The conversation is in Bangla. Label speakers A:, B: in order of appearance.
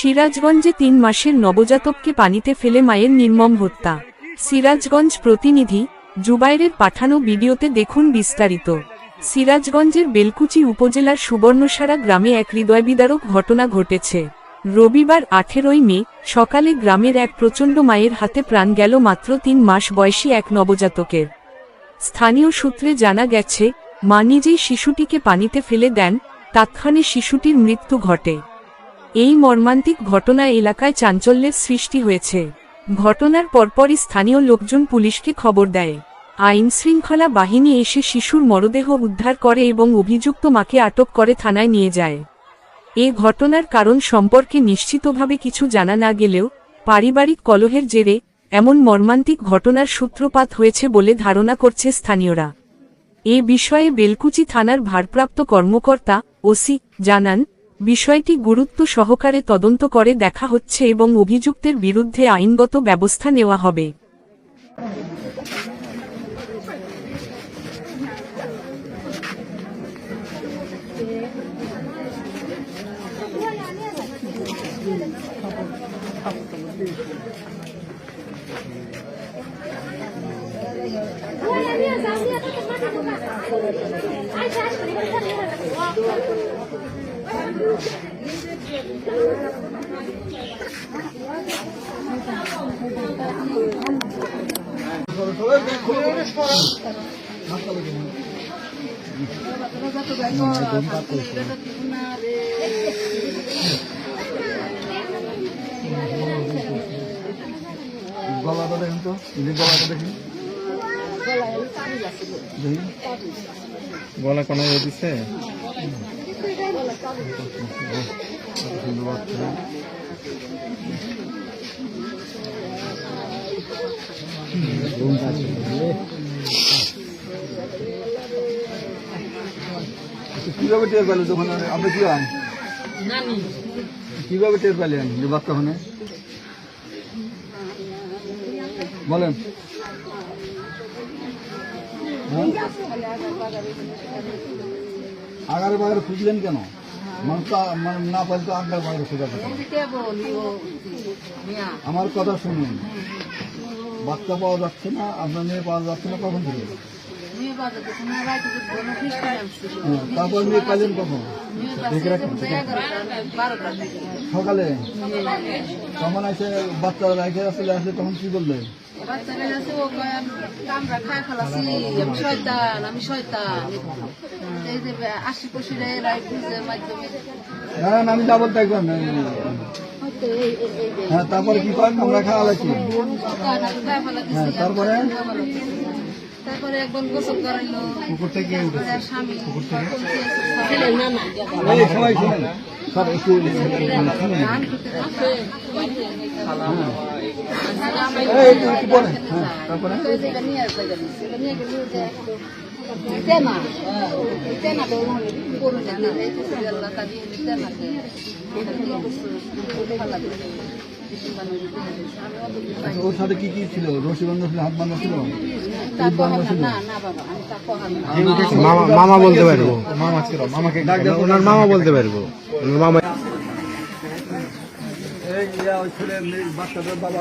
A: সিরাজগঞ্জে ৩ মাসের নবজাতককে পানিতে ফেলে মায়ের নির্মম হত্যা। সিরাজগঞ্জ প্রতিনিধি জুবাইরের পাঠানো ভিডিওতে দেখুন বিস্তারিত। সিরাজগঞ্জের বেলকুচি উপজেলার সুবর্ণসারা গ্রামে এক হৃদয়বিদারক ঘটনা ঘটেছে। রবিবার ১৮ মে সকালে গ্রামের এক প্রচণ্ড মায়ের হাতে প্রাণ গেল মাত্র ৩ মাস বয়সী এক নবজাতকের। স্থানীয় সূত্রে জানা গেছে, মা নিজেই শিশুটিকে পানিতে ফেলে দেন, তৎক্ষণাৎ শিশুটির মৃত্যু ঘটে। এই মর্মান্তিক ঘটনা এলাকায় চাঞ্চল্যের সৃষ্টি হয়েছে। ঘটনার পরপরই স্থানীয় লোকজন পুলিশকে খবর দেয়। আইনশৃঙ্খলা বাহিনী এসে শিশুর মরদেহ উদ্ধার করে এবং অভিযুক্ত মাকে আটক করে থানায় নিয়ে যায়। এ ঘটনার কারণ সম্পর্কে নিশ্চিতভাবে কিছু জানা না গেলেও পারিবারিক কলহের জেরে এমন মর্মান্তিক ঘটনার সূত্রপাত হয়েছে বলে ধারণা করছে স্থানীয়রা। এ বিষয়ে বেলকুচি থানার ভারপ্রাপ্ত কর্মকর্তা ওসি জানান, বিষয়টি গুরুত্ব সহকারে তদন্ত করে দেখা হচ্ছে এবং অভিযুক্তের বিরুদ্ধে আইনগত ব্যবস্থা নেওয়া হবে।
B: গলাটা দেখেন তো, গলাটা দেখেন, গলা কোনো দিচ্ছে। কিভাবে টের পেলেন তখন আপনি? কি হয় কিভাবে টের পেলেন যে বাচ্চা ওখানে? বলেন। আগারে বাগারে খুঁজলেন কেন? মানুষ তো না পাইলে তো আগার বাগারে খোঁজাতে। আমার কথা শুনুন, বাচ্চা পাওয়া যাচ্ছে না, আপনার মেয়ে পাওয়া যাচ্ছে না, কখন থেকে? তারপর মেয়ে পাইলেন কখন? সকালে তখন এসে বাচ্চা রাইখে আসলে আসলে তখন কি বললেন? আমি যা বলতে একবার না। হ্যাঁ, তারপরে কি করেন? আমরা খাওয়া লাগছি। হ্যাঁ, তারপরে
C: একবার গোসল করাইলো
B: পুকুর থেকে
C: স্বামী
B: সবাই শুনেন স্যার, একটু তারপরে ওর সাথে কি কি ছিল? রশি বান্ধা ছিল, হাত বান্ধা ছিল,
D: মামা বলতে পারবো। মামা ছিল, মামাকে ওনার মামা বলতে পারবো। মামা
B: বাচ্চাটার বাবা